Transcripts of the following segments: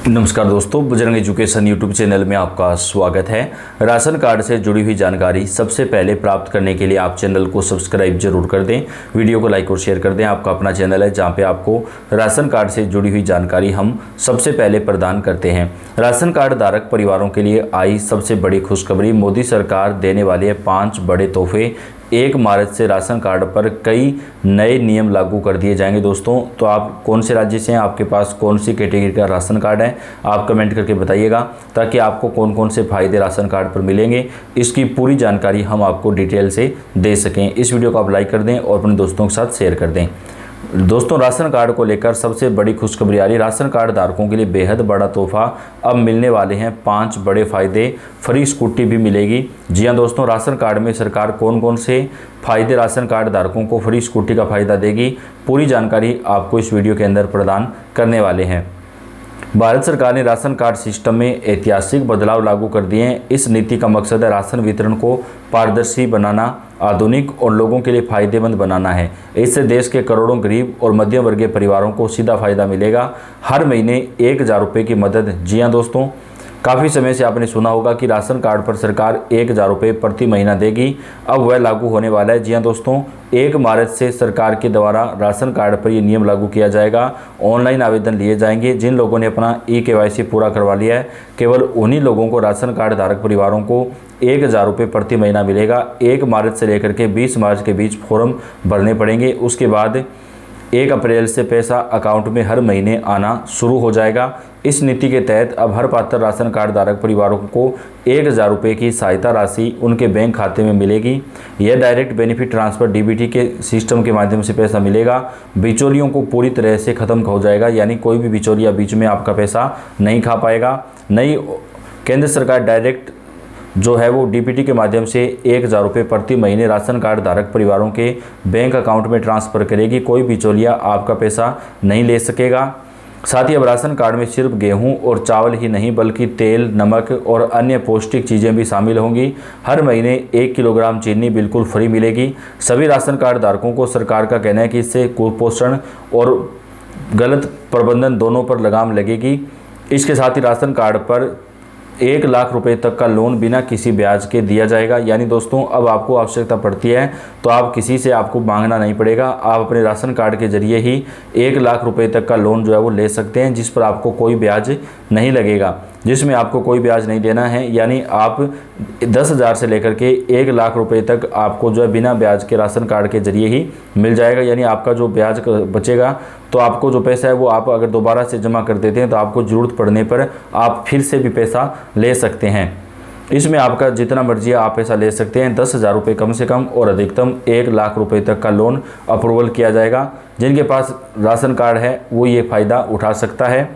नमस्कार दोस्तों, Bajrang education YouTube channel में आपका स्वागत है। राशन कार्ड से जुड़ी हुई जानकारी सबसे पहले प्राप्त करने के लिए आप चैनल को सब्सक्राइब जरूर कर दें, वीडियो को लाइक और शेयर कर दें। आपका अपना चैनल है जहां पे आपको राशन कार्ड से जुड़ी हुई जानकारी हम सबसे पहले प्रदान करते हैं। राशन कार्ड धारक परिवारों के लिए आई सबसे बड़ी खुशखबरी। मोदी सरकार देने वाली है 5 बड़े तोहफे। 1 मार्च से राशन कार्ड पर कई नए नियम लागू कर दिए जाएंगे। दोस्तों, तो आप कौन से राज्य से हैं, आपके पास कौन सी कैटेगरी का राशन कार्ड है, आप कमेंट करके बताइएगा, ताकि आपको कौन कौन से फ़ायदे राशन कार्ड पर मिलेंगे इसकी पूरी जानकारी हम आपको डिटेल से दे सकें। इस वीडियो को आप लाइक कर दें और अपने दोस्तों के साथ शेयर कर दें। दोस्तों, राशन कार्ड को लेकर सबसे बड़ी खुशखबरी आ रही। राशन कार्ड धारकों के लिए बेहद बड़ा तोहफा अब मिलने वाले हैं। 5 बड़े फायदे, फ्री स्कूटी भी मिलेगी। जी हां दोस्तों, राशन कार्ड में सरकार कौन कौन से फायदे राशन कार्ड धारकों को फ्री स्कूटी का फायदा देगी, पूरी जानकारी आपको इस वीडियो के अंदर प्रदान करने वाले हैं। भारत सरकार ने राशन कार्ड सिस्टम में ऐतिहासिक बदलाव लागू कर दिए हैं। इस नीति का मकसद है राशन वितरण को पारदर्शी बनाना, आधुनिक और लोगों के लिए फायदेमंद बनाना है। इससे देश के करोड़ों गरीब और मध्यम वर्गीय परिवारों को सीधा फायदा मिलेगा। हर महीने 1000 रुपये की मदद। जी हाँ दोस्तों, काफ़ी समय से आपने सुना होगा कि राशन कार्ड पर सरकार 1000 रुपये प्रति महीना देगी। अब वह लागू होने वाला है। जी हाँ दोस्तों, 1 मार्च से सरकार के द्वारा राशन कार्ड पर यह नियम लागू किया जाएगा। ऑनलाइन आवेदन लिए जाएंगे। जिन लोगों ने अपना KYC पूरा करवा लिया है, केवल उन्हीं लोगों को राशन कार्ड धारक परिवारों को 1000 रुपये प्रति महीना मिलेगा। 1 मार्च से लेकर के 20 मार्च के बीच फॉर्म भरने पड़ेंगे। उसके बाद 1 अप्रैल से पैसा अकाउंट में हर महीने आना शुरू हो जाएगा। इस नीति के तहत अब हर पात्र राशन कार्ड धारक परिवारों को 1000 रुपये की सहायता राशि उनके बैंक खाते में मिलेगी। यह डायरेक्ट बेनिफिट ट्रांसफ़र DBT के सिस्टम के माध्यम से पैसा मिलेगा। बिचौलियों को पूरी तरह से ख़त्म हो जाएगा, यानी कोई भी बिचौलिया बीच में आपका पैसा नहीं खा पाएगा। नई केंद्र सरकार डायरेक्ट जो है वो DBT के माध्यम से 1000 रुपये प्रति महीने राशन कार्ड धारक परिवारों के बैंक अकाउंट में ट्रांसफ़र करेगी। कोई बिचौलिया आपका पैसा नहीं ले सकेगा। साथ ही अब राशन कार्ड में सिर्फ गेहूं और चावल ही नहीं, बल्कि तेल, नमक और अन्य पौष्टिक चीज़ें भी शामिल होंगी। हर महीने 1 किलोग्राम चीनी बिल्कुल फ्री मिलेगी। सभी राशन कार्ड धारकों को सरकार का कहना है कि इससे कुपोषण और गलत प्रबंधन दोनों पर लगाम लगेगी। इसके साथ ही राशन कार्ड पर 1 लाख रुपए तक का लोन बिना किसी ब्याज के दिया जाएगा। यानी दोस्तों, अब आपको आवश्यकता पड़ती है तो आप किसी से आपको मांगना नहीं पड़ेगा। आप अपने राशन कार्ड के जरिए ही 1 लाख रुपए तक का लोन जो है वो ले सकते हैं, जिस पर आपको कोई ब्याज नहीं लगेगा, जिसमें आपको कोई ब्याज नहीं देना है। यानी आप 10,000 से लेकर के 1 लाख रुपए तक आपको जो है बिना ब्याज के राशन कार्ड के जरिए ही मिल जाएगा। यानी आपका जो ब्याज बचेगा, तो आपको जो पैसा है वो आप अगर दोबारा से जमा कर देते हैं तो आपको ज़रूरत पड़ने पर आप फिर से भी पैसा ले सकते हैं। इसमें आपका जितना मर्जी आप पैसा ले सकते हैं। 10,000 रुपये कम से कम और अधिकतम 1 लाख रुपए तक का लोन अप्रूवल किया जाएगा। जिनके पास राशन कार्ड है वो ये फ़ायदा उठा सकता है।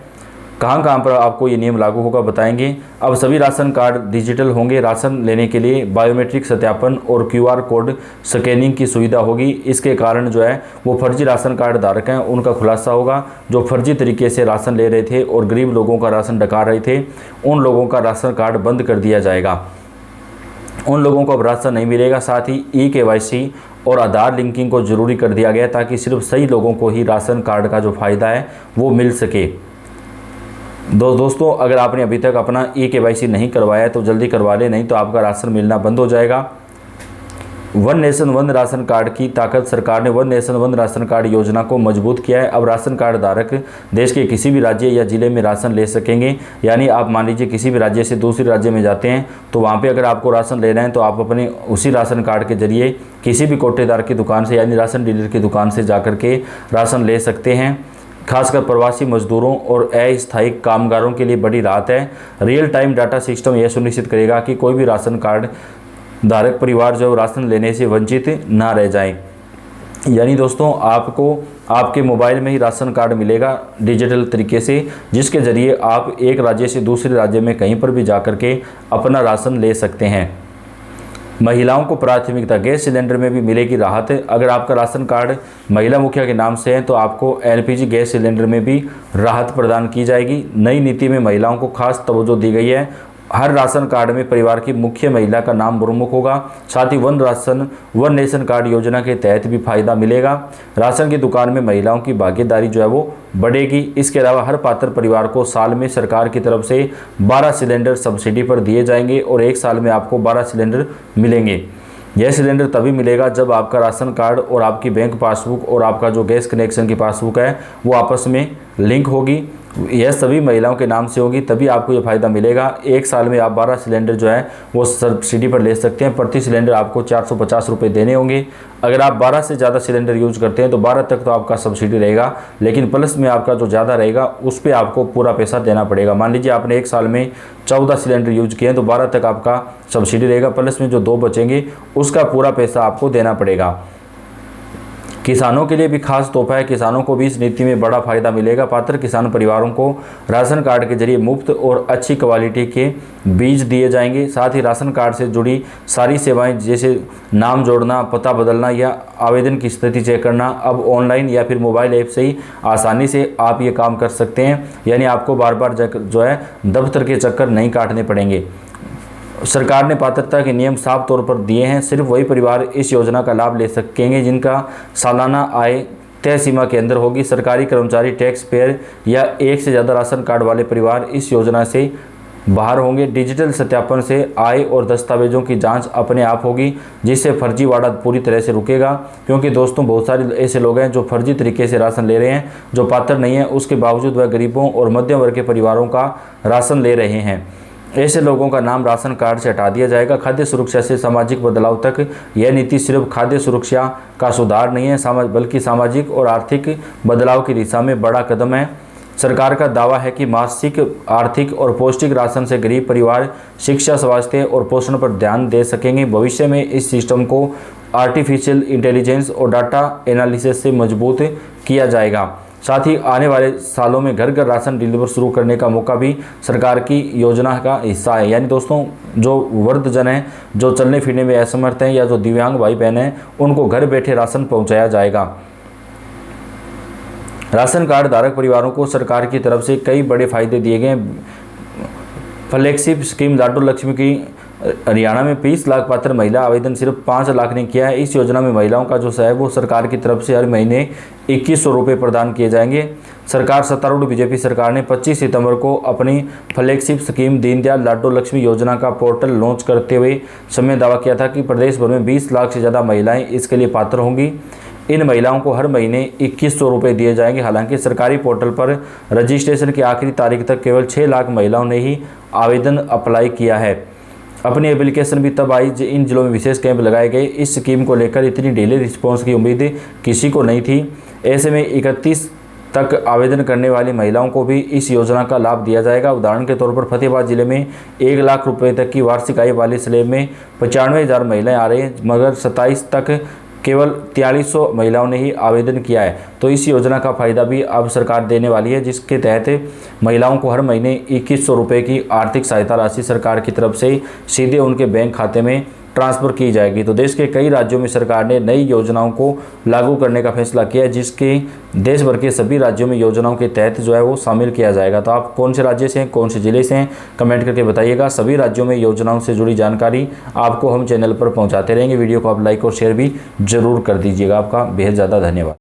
कहाँ पर आपको ये नियम लागू होगा बताएंगे। अब सभी राशन कार्ड डिजिटल होंगे। राशन लेने के लिए बायोमेट्रिक सत्यापन और QR कोड स्कैनिंग की सुविधा होगी। इसके कारण जो है वो फर्जी राशन कार्ड धारक हैं उनका खुलासा होगा। जो फर्जी तरीके से राशन ले रहे थे और गरीब लोगों का राशन डका रहे थे, उन लोगों का राशन कार्ड बंद कर दिया जाएगा। उन लोगों को अब राशन नहीं मिलेगा। साथ ही KYC और आधार लिंकिंग को ज़रूरी कर दिया गया, ताकि सिर्फ सही लोगों को ही राशन कार्ड का जो फ़ायदा है वो मिल सके। दोस्तों, अगर आपने अभी तक अपना KYC नहीं करवाया है तो जल्दी करवा लें, नहीं तो आपका राशन मिलना बंद हो जाएगा। One nation one ration card की ताकत। सरकार ने one nation one ration card योजना को मजबूत किया है। अब राशन कार्ड धारक देश के किसी भी राज्य या ज़िले में राशन ले सकेंगे। यानी आप मान लीजिए किसी भी राज्य से दूसरे राज्य में जाते हैं, तो वहाँ पे अगर आपको राशन लेना है तो आप अपने उसी राशन कार्ड के जरिए किसी भी कोटेदार की दुकान से, यानी राशन डीलर की दुकान से जा कर के राशन ले सकते हैं। खासकर प्रवासी मजदूरों और अस्थायी कामगारों के लिए बड़ी राहत है। रियल टाइम डाटा सिस्टम यह सुनिश्चित करेगा कि कोई भी राशन कार्ड धारक परिवार जो राशन लेने से वंचित ना रह जाए। यानी दोस्तों, आपको आपके मोबाइल में ही राशन कार्ड मिलेगा डिजिटल तरीके से, जिसके ज़रिए आप एक राज्य से दूसरे राज्य में कहीं पर भी जा कर के अपना राशन ले सकते हैं। महिलाओं को प्राथमिकता। गैस सिलेंडर में भी मिलेगी राहत। अगर आपका राशन कार्ड महिला मुखिया के नाम से है तो आपको LPG गैस सिलेंडर में भी राहत प्रदान की जाएगी। नई नीति में महिलाओं को खास तवज्जो दी गई है हर राशन कार्ड में परिवार की मुख्य महिला का नाम प्रमुख होगा। साथ ही वन नेशन कार्ड योजना के तहत भी फायदा मिलेगा। राशन की दुकान में महिलाओं की भागीदारी जो है वो बढ़ेगी। इसके अलावा हर पात्र परिवार को साल में सरकार की तरफ से 12 सिलेंडर सब्सिडी पर दिए जाएंगे और 1 साल में आपको 12 सिलेंडर मिलेंगे। यह सिलेंडर तभी मिलेगा जब आपका राशन कार्ड और आपकी बैंक पासबुक और आपका जो गैस कनेक्शन की पासबुक है वो आपस में लिंक होगी। यह सभी महिलाओं के नाम से होगी, तभी आपको ये फ़ायदा मिलेगा। 1 साल में आप 12 सिलेंडर जो है वो सब्सिडी पर ले सकते हैं। प्रति सिलेंडर आपको 450 रुपये देने होंगे। अगर आप 12 से ज़्यादा सिलेंडर यूज करते हैं तो 12 तक तो आपका सब्सिडी रहेगा, लेकिन प्लस में आपका जो ज़्यादा रहेगा उस पर आपको पूरा पैसा देना पड़ेगा। मान लीजिए आपने 1 साल में 14 सिलेंडर यूज किए हैं तो 12 तक आपका सब्सिडी रहेगा, प्लस में जो 2 बचेंगे उसका पूरा पैसा आपको देना पड़ेगा। किसानों के लिए भी खास तोहफा है। किसानों को भी इस नीति में बड़ा फायदा मिलेगा। पात्र किसान परिवारों को राशन कार्ड के जरिए मुफ्त और अच्छी क्वालिटी के बीज दिए जाएंगे। साथ ही राशन कार्ड से जुड़ी सारी सेवाएं जैसे नाम जोड़ना, पता बदलना या आवेदन की स्थिति चेक करना अब ऑनलाइन या फिर मोबाइल ऐप से ही आसानी से आप ये काम कर सकते हैं। यानी आपको बार बार जो है दफ्तर के चक्कर नहीं काटने पड़ेंगे। सरकार ने पात्रता के नियम साफ तौर पर दिए हैं। सिर्फ वही परिवार इस योजना का लाभ ले सकेंगे जिनका सालाना आय तय सीमा के अंदर होगी। सरकारी कर्मचारी, टैक्स पेयर या 1 से ज़्यादा राशन कार्ड वाले परिवार इस योजना से बाहर होंगे। डिजिटल सत्यापन से आय और दस्तावेजों की जांच अपने आप होगी, जिससे फर्जीवाड़ा पूरी तरह से रुकेगा। क्योंकि दोस्तों बहुत सारे ऐसे लोग हैं जो फर्जी तरीके से राशन ले रहे हैं, जो पात्र नहीं है उसके बावजूद वह गरीबों और मध्यम वर्ग के परिवारों का राशन ले रहे हैं। ऐसे लोगों का नाम राशन कार्ड से हटा दिया जाएगा। खाद्य सुरक्षा से सामाजिक बदलाव तक यह नीति सिर्फ खाद्य सुरक्षा का सुधार नहीं है बल्कि सामाजिक और आर्थिक बदलाव की दिशा में बड़ा कदम है। सरकार का दावा है कि मासिक आर्थिक और पौष्टिक राशन से गरीब परिवार शिक्षा, स्वास्थ्य और पोषण पर ध्यान दे सकेंगे। भविष्य में इस सिस्टम को आर्टिफिशियल इंटेलिजेंस और डाटा एनालिसिस से मजबूत किया जाएगा। साथ ही आने वाले सालों में घर घर राशन डिलीवर शुरू करने का मौका भी सरकार की योजना का हिस्सा है। यानी दोस्तों जो वृद्धजन हैं, जो चलने फिरने में असमर्थ हैं या जो दिव्यांग भाई बहन हैं, उनको घर बैठे राशन पहुंचाया जाएगा। राशन कार्ड धारक परिवारों को सरकार की तरफ से कई बड़े फायदे दिए गए। फ्लैगशिप स्कीम लाडो लक्ष्मी की हरियाणा में 20 लाख पात्र महिला आवेदन सिर्फ 5 लाख ने किया है। इस योजना में महिलाओं का जो है वो सरकार की तरफ से हर महीने 2100 रुपये प्रदान किए जाएंगे। सरकार सत्तारूढ़ बीजेपी सरकार ने 25 सितंबर को अपनी फ्लैगशिप स्कीम दीनदयाल लाडो लक्ष्मी योजना का पोर्टल लॉन्च करते हुए समय दावा किया था कि प्रदेश भर में 20 लाख से ज़्यादा महिलाएं इसके लिए पात्र होंगी। इन महिलाओं को हर महीने 2100 रुपये दिए जाएंगे। हालांकि सरकारी पोर्टल पर रजिस्ट्रेशन की आखिरी तारीख तक केवल 6 लाख महिलाओं ने ही आवेदन अप्लाई किया है। अपनी एप्लीकेशन भी तब आई इन जिलों में विशेष कैंप लगाए गए। इस स्कीम को लेकर इतनी डिले रिस्पॉन्स की उम्मीद किसी को नहीं थी। ऐसे में 31 तक आवेदन करने वाली महिलाओं को भी इस योजना का लाभ दिया जाएगा। उदाहरण के तौर पर फतेहाबाद जिले में 1 लाख रुपए तक की वार्षिक आय वाले स्लैब में 95,000 महिलाएं आ रही हैं, मगर 27 तक केवल 4300 महिलाओं ने ही आवेदन किया है। तो इस योजना का फ़ायदा भी अब सरकार देने वाली है, जिसके तहत महिलाओं को हर महीने 2100 रुपये की आर्थिक सहायता राशि सरकार की तरफ से सीधे उनके बैंक खाते में ट्रांसफ़र की जाएगी। तो देश के कई राज्यों में सरकार ने नई योजनाओं को लागू करने का फैसला किया है, जिसके देश भर के सभी राज्यों में योजनाओं के तहत जो है वो शामिल किया जाएगा। तो आप कौन से राज्य से हैं, कौन से ज़िले से हैं, कमेंट करके बताइएगा। सभी राज्यों में योजनाओं से जुड़ी जानकारी आपको हम चैनल पर पहुँचाते रहेंगे। वीडियो को आप लाइक और शेयर भी ज़रूर कर दीजिएगा। आपका बेहद ज़्यादा धन्यवाद।